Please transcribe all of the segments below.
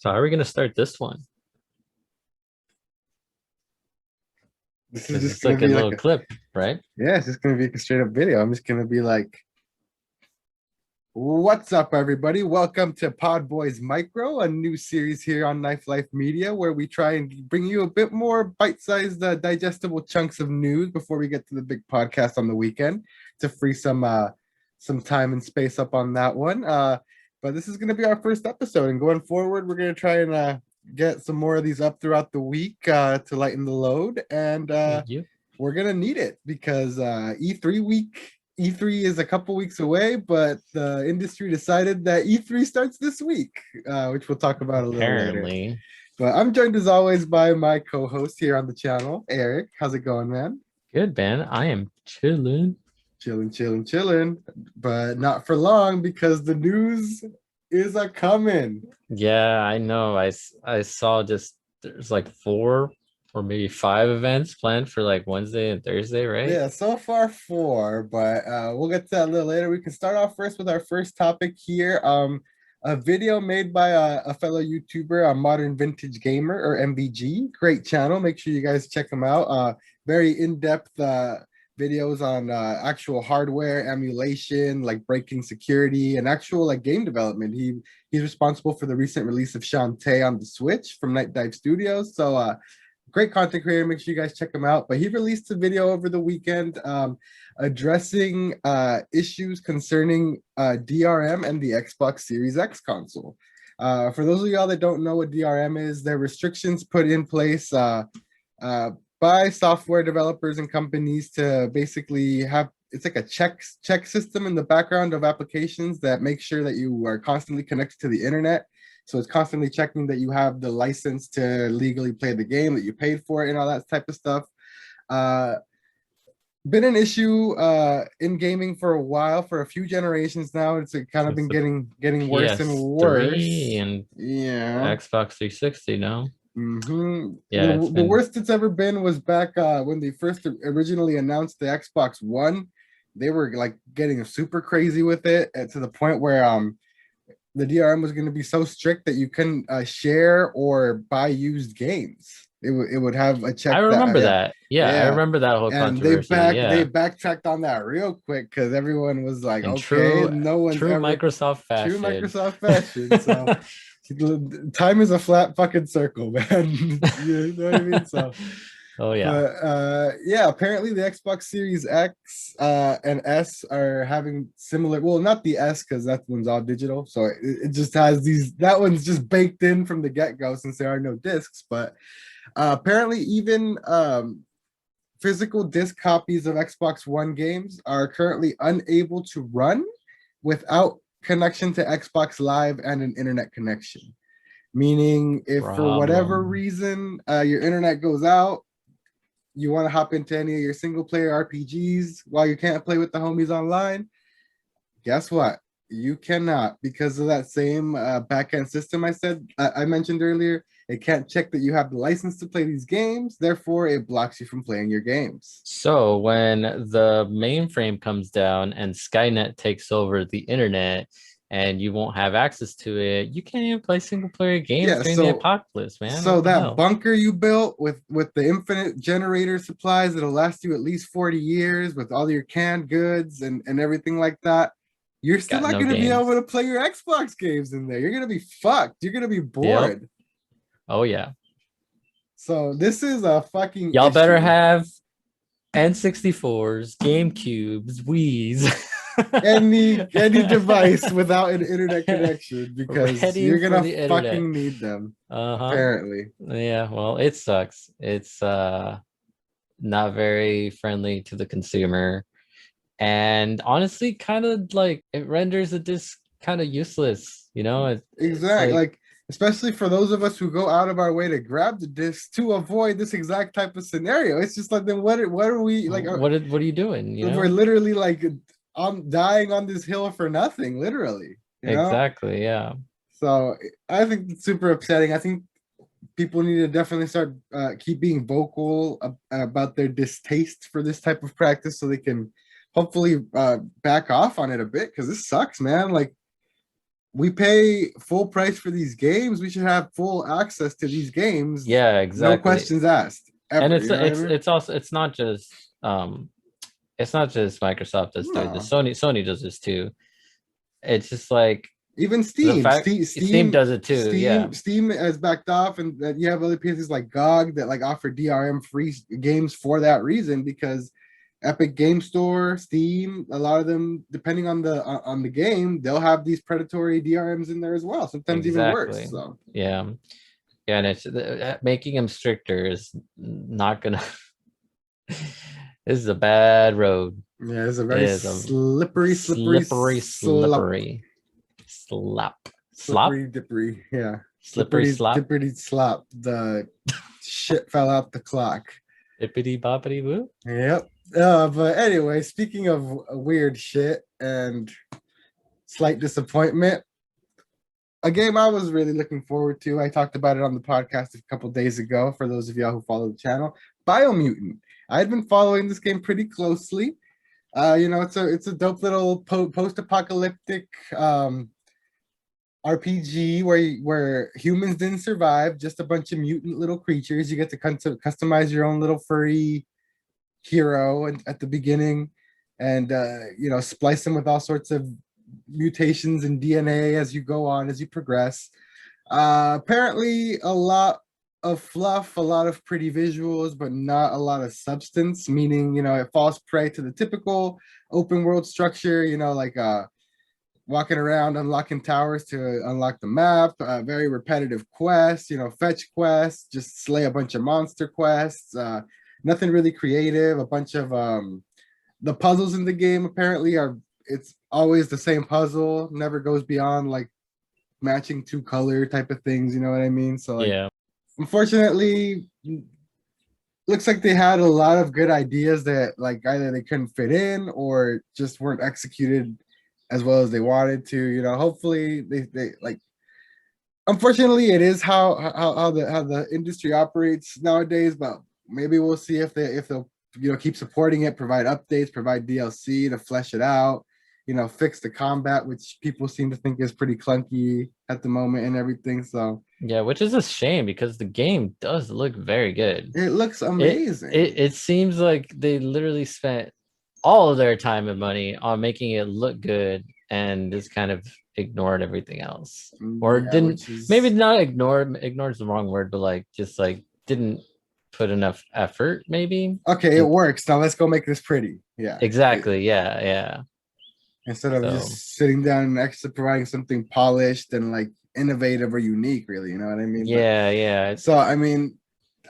So how are we gonna start this one? This is Because just it's gonna like a be like little a clip, right? yeah, it's just gonna be like a straight up video. I'm just gonna be like, what's up, everybody? Welcome to PodBoyz Micro, a new series here on Knife Life Media, where we try and bring you a bit more bite-sized, digestible chunks of news before we get to the big podcast on the weekend to free some time and space up on that one. But this is gonna be our first episode, and going forward, we're gonna try and get some more of these up throughout the week to lighten the load and Thank you. we're gonna need it because E3 is a couple weeks away, but the industry decided that E3 starts this week, which we'll talk about a little later. Apparently. But I'm joined as always by my co-host here on the channel, Eric. How's it going, man? Good, man. I am chilling. Chilling, but not for long because the news is a coming. Yeah, I know. I saw just there's like 4 or maybe 5 events planned for like Wednesday and Thursday, right? Yeah, so far 4, but we'll get to that a little later. We can start off first with our first topic here. A video made by a fellow YouTuber, a Modern Vintage Gamer or MVG. Great channel. Make sure you guys check him out. Very in-depth videos on actual hardware emulation, like breaking security and actual like game development. He's responsible for the recent release of Shantae on the Switch from Night Dive Studios. So great content creator. Make sure you guys check him out. But he released a video over the weekend addressing issues concerning DRM and the Xbox Series X console. For those of y'all that don't know what DRM is, they're restrictions put in place by software developers and companies to basically have it's like a check system in the background of applications that make sure that you are constantly connected to the internet. So it's constantly checking that you have the license to legally play the game, that you paid for it, and all that type of stuff. Been an issue in gaming for a while, for a few generations now. It's kind of Since been the getting worse and PS3 worse. and Yeah. Xbox 360, no? Yeah, it's The been worst it's ever been was back when they first originally announced the Xbox One. They were like getting super crazy with it to the point where the DRM was going to be so strict that you couldn't share or buy used games. It would have a check I that remember that. Yeah, I yeah, remember that whole and controversy. they Yeah. backtracked on that real quick because everyone was like, In okay, true no one's true ever Microsoft true fashion. Microsoft fashion. So time is a flat fucking circle, man. You know what I mean? So Oh yeah. but yeah, apparently the Xbox Series X and S are having similar, well, not the S because that one's all digital, so it just has these, that one's just baked in from the get-go since there are no discs. But apparently even physical disc copies of Xbox One games are currently unable to run without connection to Xbox Live and an internet connection. Meaning, if for whatever Problem. reason your internet goes out, you want to hop into any of your single player RPGs while you can't play with the homies online, guess what? You cannot, because of that same backend system I mentioned earlier. It can't check that you have the license to play these games, therefore it blocks you from playing your games. So when the mainframe comes down and Skynet takes over the internet and you won't have access to it, you can't even play single player games Yeah, during the so apocalypse, man. so What the that hell? bunker you built with the infinite generator supplies that'll last you at least 40 years with all your canned goods and everything like that, you're still Got not no going to be able games. to play your Xbox games in there. You're going to be fucked. You're going to be Yep. bored. Oh yeah. So this is a fucking Y'all better issue. have N64s, GameCubes, Wii's. Any device without an internet connection because Ready you're for gonna the internet. fucking need them, Uh-huh. apparently. Yeah, well, it sucks. It's not very friendly to the consumer. And honestly, kind of like it renders the disc kind of useless, you know? It's Exactly. like, Like, especially for those of us who go out of our way to grab the disc to avoid this exact type of scenario. It's just like, then what are we like? what are you doing, you We're know? literally like I'm dying on this hill for nothing, literally, you know? Exactly, yeah. So I think it's super upsetting. I think people need to definitely start keep being vocal about their distaste for this type of practice so they can hopefully back off on it a bit because this sucks, man. Like we pay full price for these games. We should have full access to these games. Yeah, No exactly. questions asked ever. And You know what I mean? it's also it's not just Microsoft that's doing this. No. Sony does this too. It's just like Even the Steam, fact Steam does it too. Yeah, Steam has backed off, and that you have other places like GOG that like offer DRM free games for that reason, because Epic Game Store, Steam, a lot of them, depending on the game, they'll have these predatory DRMs in there as well. Sometimes even worse. exactly. So Yeah, yeah, and it's making them stricter is not gonna. This is a bad road. yeah, it's a It very is a slippery slap, dippery. Yeah, slippery slap, dippery slap. The shit fell out the clock. Bippity boppity woo. Yep. But anyway, speaking of weird shit and slight disappointment, a game I was really looking forward to. I talked about it on the podcast a couple days ago. For those of y'all who follow the channel, Biomutant. I'd been following this game pretty closely. It's a dope little post-apocalyptic RPG where humans didn't survive, just a bunch of mutant little creatures. You get to customize your own little furry hero at the beginning, and splice them with all sorts of mutations and DNA as you go on, as you progress. Apparently a lot of fluff, a lot of pretty visuals, but not a lot of substance, meaning, it falls prey to the typical open world structure, like walking around, unlocking towers to unlock the map, very repetitive quests, fetch quests, just slay a bunch of monster quests, nothing really creative. A bunch of the puzzles in the game apparently it's always the same puzzle, never goes beyond like matching two color type of things, you know what I mean? So like, Yeah, unfortunately, looks like they had a lot of good ideas that like either they couldn't fit in or just weren't executed as well as they wanted to. Hopefully they like, unfortunately it is how the industry operates nowadays, but maybe we'll see if they'll keep supporting it, provide updates, provide DLC to flesh it out, fix the combat, which people seem to think is pretty clunky at the moment and everything. So yeah, which is a shame because the game does look very good. it looks amazing. It seems like they literally spent all of their time and money on making it look good and just kind of ignored everything else, or didn't, maybe not ignored is the wrong word, but like just like didn't put enough effort, maybe. Okay, it works. Now let's go make this pretty. Yeah, exactly. Yeah. Instead of just sitting down and actually providing something polished and like innovative or unique, really, you know what I mean? Yeah. So I mean,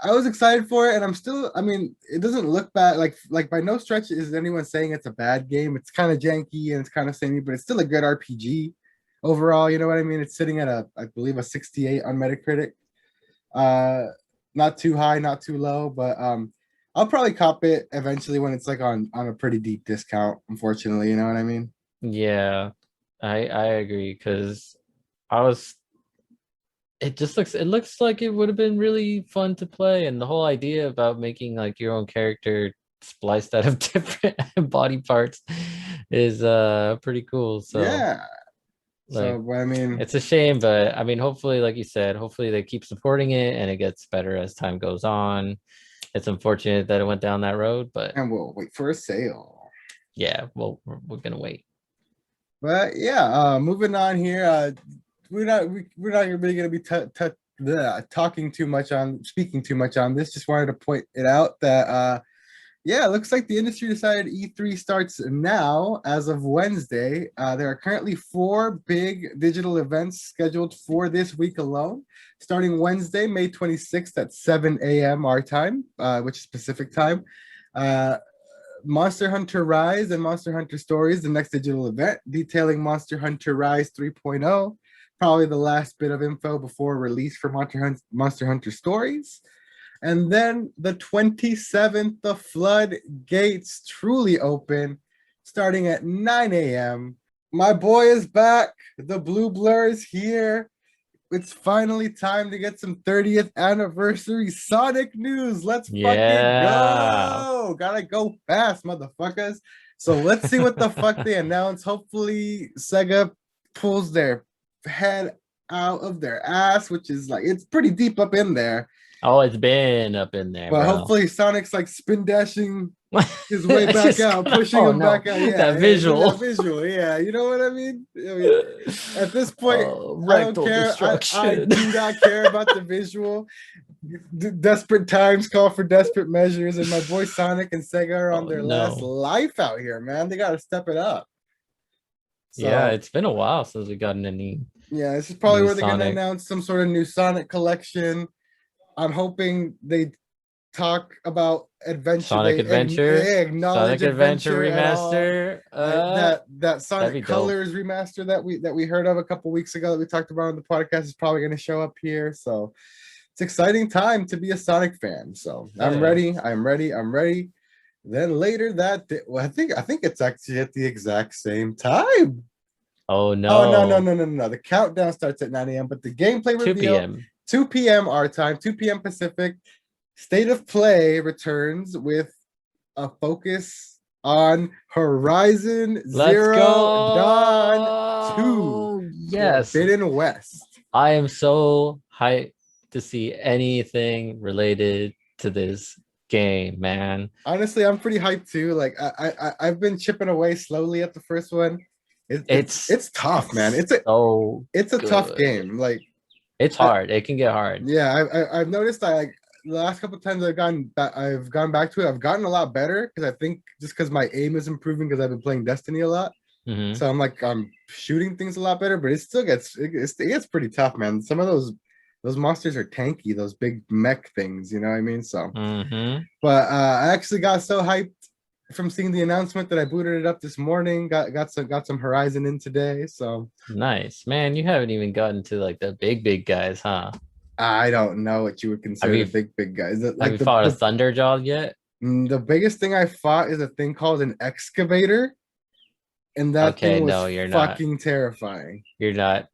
I was excited for it, and I'm still. I mean, it doesn't look bad. Like by no stretch is anyone saying it's a bad game. It's kind of janky and it's kind of samey, but it's still a good RPG overall. You know what I mean? It's sitting at I believe a 68 on Metacritic. Not too high, not too low, but I'll probably cop it eventually when it's like on a pretty deep discount. Unfortunately, you know what I mean? Yeah, I agree, because it looks like it would have been really fun to play, and the whole idea about making like your own character spliced out of different body parts is pretty cool. So yeah. like, so I mean, it's a shame, but I mean, hopefully, like you said, hopefully they keep supporting it and it gets better as time goes on. It's unfortunate that it went down that road, but and we'll wait for a sale. yeah, well, we're gonna wait. But yeah, moving on here. We're not really going to be speaking too much on this. Just wanted to point it out that yeah, it looks like the industry decided E3 starts now as of Wednesday. There are currently 4 big digital events scheduled for this week alone, starting Wednesday, May 26th at 7 a.m. our time, which is Pacific time. Monster Hunter Rise and Monster Hunter Stories, the next digital event detailing Monster Hunter Rise 3.0, probably the last bit of info before release for Monster Hunter Stories. And then the 27th, the floodgates truly open, starting at 9 a.m. My boy is back. The Blue Blur is here. It's finally time to get some 30th anniversary Sonic news. Let's fucking go. Gotta go fast, motherfuckers. So let's see what the fuck they announce. Hopefully Sega pulls their head out of their ass, which is like, it's pretty deep up in there. Oh, it's been up in there, But bro. hopefully Sonic's like spin dashing his way back out, pushing oh him no, back out. Yeah, that yeah, visual. that visual. Yeah, you know what I mean? I mean, at this point, I don't Rectal care. I destruction. do not care about the visual. Desperate times call for desperate measures, and my boy Sonic and Sega are on Oh their last no. life out here, man. They got to step it up. Yeah, So it's been a while since we got any yeah, this is probably new where they're gonna Sonic. announce some sort of new Sonic collection. I'm hoping they talk about adventure. Sonic Adventure, They acknowledge Sonic Adventure adventure at all. remaster. That That'd be Sonic dope. Colors remaster that we heard of a couple weeks ago that we talked about on the podcast is probably going to show up here. So it's exciting time to be a Sonic fan. So I'm Yeah. ready. I'm ready. I'm ready. Then later that day, well, I think it's actually at the exact same time. Oh Oh no, no, no. no, no, no. The countdown starts at 9 a.m. But the gameplay 2 reveal, p.m. 2 p.m. our time, 2 p.m. Pacific. State of Play returns with a focus on Horizon Let's Zero Dawn 2 go. Yes. Forbidden West. I am so hyped to see anything related to this game, man. Honestly, I'm pretty hyped too. Like I've been chipping away slowly at the first one. It's tough, man. It's a tough good. game. Like It's hard. It can get hard. yeah, I've noticed I like the last couple of times I've gone back to it. I've gotten a lot better because I think just because my aim is improving because I've been playing Destiny a lot. Mhm. So I'm shooting things a lot better, but it still it gets pretty tough, man. Some of those monsters are tanky, those big mech things, you know what I mean? So Mhm. but I actually got so hyped from seeing the announcement that I booted it up this morning. Got some Horizon in today. So Nice. Man, you haven't even gotten to like the big guys, huh? I don't know what you would Have consider you the big guys. have Like you fought a Thunderjaw yet? the biggest thing I fought is a thing called an excavator, and that Okay, thing was no, you're not. fucking terrifying. You're not.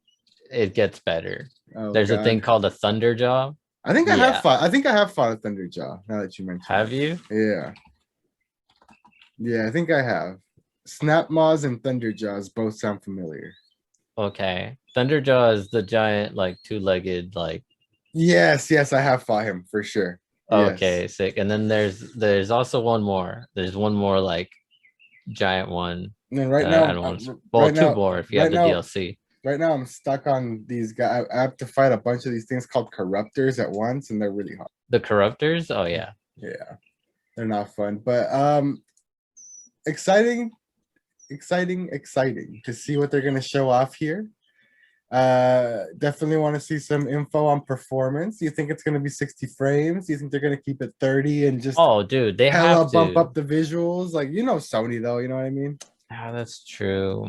It gets better. Oh There's a thing god. called a Thunderjaw. I Yeah. think I have fought a Thunderjaw, now that you mention Have it. you? Yeah. Yeah, I think I have. Snapmaws and Thunderjaws both sound familiar. Okay. Thunderjaw is the giant, like two-legged, like Yes, yes, I have fought him for sure. Yes. okay, sick. And then there's also one more. There's one more like giant one. And then right I now, don't want to. Well, two more if you have right the now, DLC. right now, I'm stuck on these guys. I have to fight a bunch of these things called corruptors at once, and they're really hard. The Corruptors? Oh yeah. Yeah, they're not fun, but exciting, exciting to see what they're gonna show off here. Definitely want to see some info on performance. Do you think it's gonna be 60 frames? Do you think they're gonna keep it 30 and just Oh, dude, they hella have bump to. up the visuals? Like you know Sony though, you know what I mean? Ah, that's true.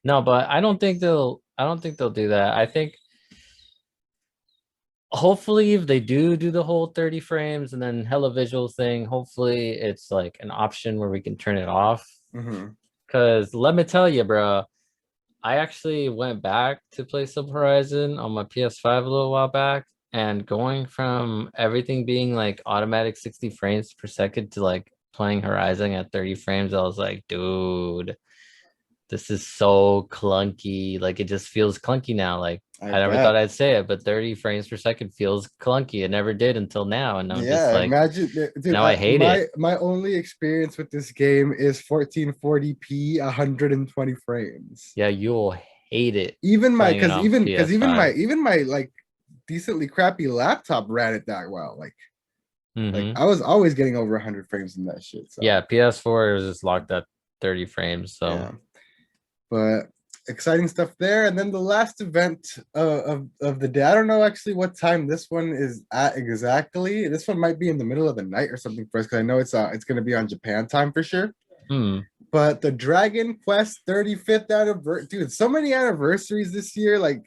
No, but I don't think they'll. I don't think they'll do that. I think hopefully if they do the whole 30 frames and then hella visuals thing, hopefully it's like an option where we can turn it off. Because let me tell you, bro, I actually went back to play some Horizon on my PS5 a little while back, and going from everything being like automatic 60 frames per second to like playing Horizon at 30 frames, I was like, dude, this is so clunky. Like it just feels clunky now. Like I never thought I'd say it, but 30 frames per second feels clunky. It never did until now. And I'm just Yeah, like, imagine, dude. now I hate it. My only experience with this game is 1440p, 120 frames. Yeah, you'll hate it Even my, playing it on PS5. even my like decently crappy laptop ran it that well. Like I was always getting over 100 frames in that shit. So yeah, PS4 was just locked at 30 frames. So yeah. But exciting stuff there. And then the last event of the day. I don't know actually what time this one is at exactly. This one might be in the middle of the night or something for us because I know it's going to be on Japan time for sure. But the Dragon Quest 35th anniversary, dude, so many anniversaries this year. Like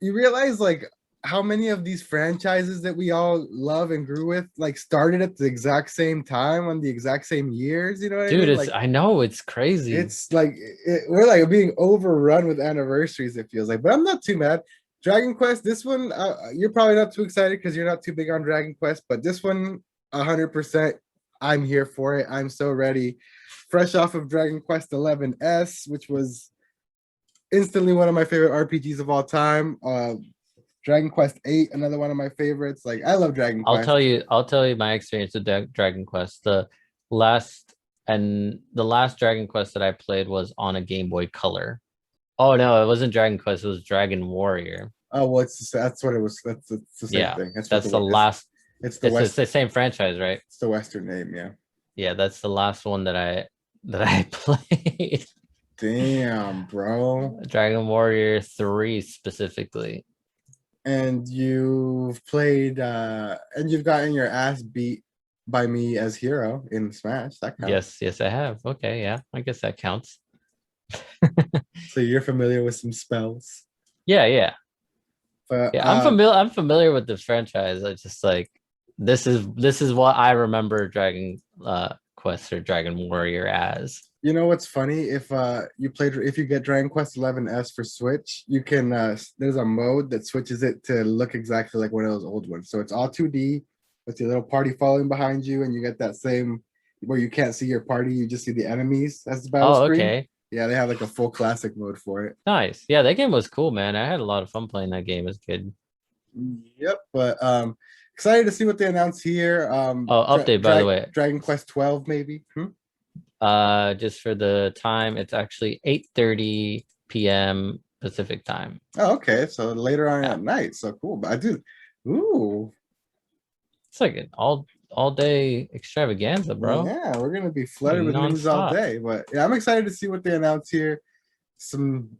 you realize like how many of these franchises that we all love and grew with like started at the exact same time on the exact same years, you know what dude, I mean? it's I know it's crazy. It's like we're like being overrun with anniversaries, it feels like, but I'm not too mad. Dragon Quest, this one, you're probably not too excited because you're not too big on Dragon Quest, but this one 100% I'm here for it. I'm so ready. Fresh off of Dragon Quest 11S, which was instantly one of my favorite RPGs of all time. Dragon Quest 8, another one of my favorites. Like I love Dragon Quest. I'll tell you my experience with Dragon Quest. Last the last Dragon Quest that I played was on a Game Boy Color. Oh no, it wasn't Dragon Quest, it was Dragon Warrior. Oh, well, that's what it was. That's the same Yeah, thing. That's what that's the last. it's the It's the same franchise, right? It's the Western name, yeah. Yeah, that's the last one that I played. Damn, bro. Dragon Warrior 3 specifically. And you've played and you've gotten your ass beat by me as hero in Smash. That counts. Yes, I have. Okay, yeah, I guess that counts. So you're familiar with some spells. Yeah. But Yeah, I'm familiar with this franchise. I just like this is what I remember Dragon Quest or Dragon Warrior as. You know what's funny? If you get Dragon Quest 11S for Switch, you can there's a mode that switches it to look exactly like one of those old ones. So it's all 2D with your little party following behind you, and you get that same where you can't see your party, you just see the enemies as the battle screen. Okay. Yeah, they have like a full classic mode for it. Nice. Yeah, that game was cool, man. I had a lot of fun playing that game as a kid. Yep, but excited to see what they announce here. Update by the way. Dragon Quest 12 maybe. Just for the time, it's actually 8:30 p.m. Pacific time. Oh, okay. So later on at night. So cool. But I do. Ooh. It's like an all day extravaganza, bro. Yeah, we're gonna be flooded with news all day. But yeah, I'm excited to see what they announce here. Some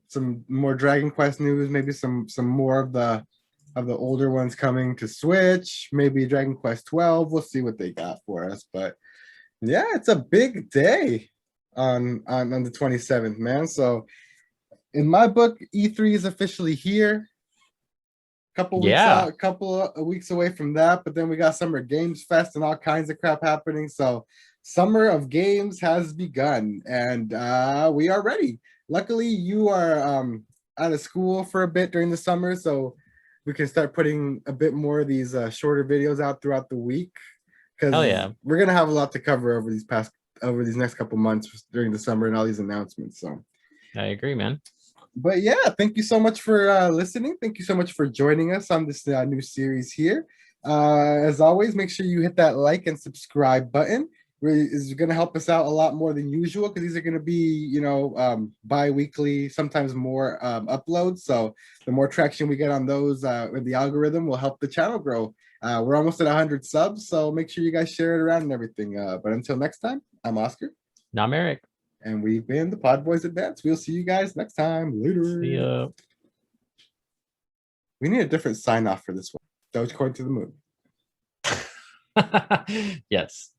more Dragon Quest news, maybe some more of the older ones coming to Switch, maybe Dragon Quest 12. We'll see what they got for us. But yeah, it's a big day on the 27th, man. So in my book, E3 is officially here. Couple weeks out, a couple of weeks away from that, but then we got Summer Games Fest and all kinds of crap happening. So Summer of Games has begun, and we are ready. Luckily, you are out of school for a bit during the summer, so we can start putting a bit more of these shorter videos out throughout the week. Because we're gonna have a lot to cover over these next couple months during the summer and all these announcements. So I agree, man. But yeah, thank you so much for listening. Thank you so much for joining us on this new series here. As always, make sure you hit that like and subscribe button. Is going to help us out a lot more than usual because these are going to be, bi-weekly, sometimes more uploads. So the more traction we get on those with the algorithm will help the channel grow. We're almost at 100 subs, so make sure you guys share it around and everything. But until next time, I'm Oscar. And I'm Eric. And we've been the PodBoyz Advance. We'll see you guys next time. Later. See ya. We need a different sign off for this one. Dogecoin to the moon. Yes.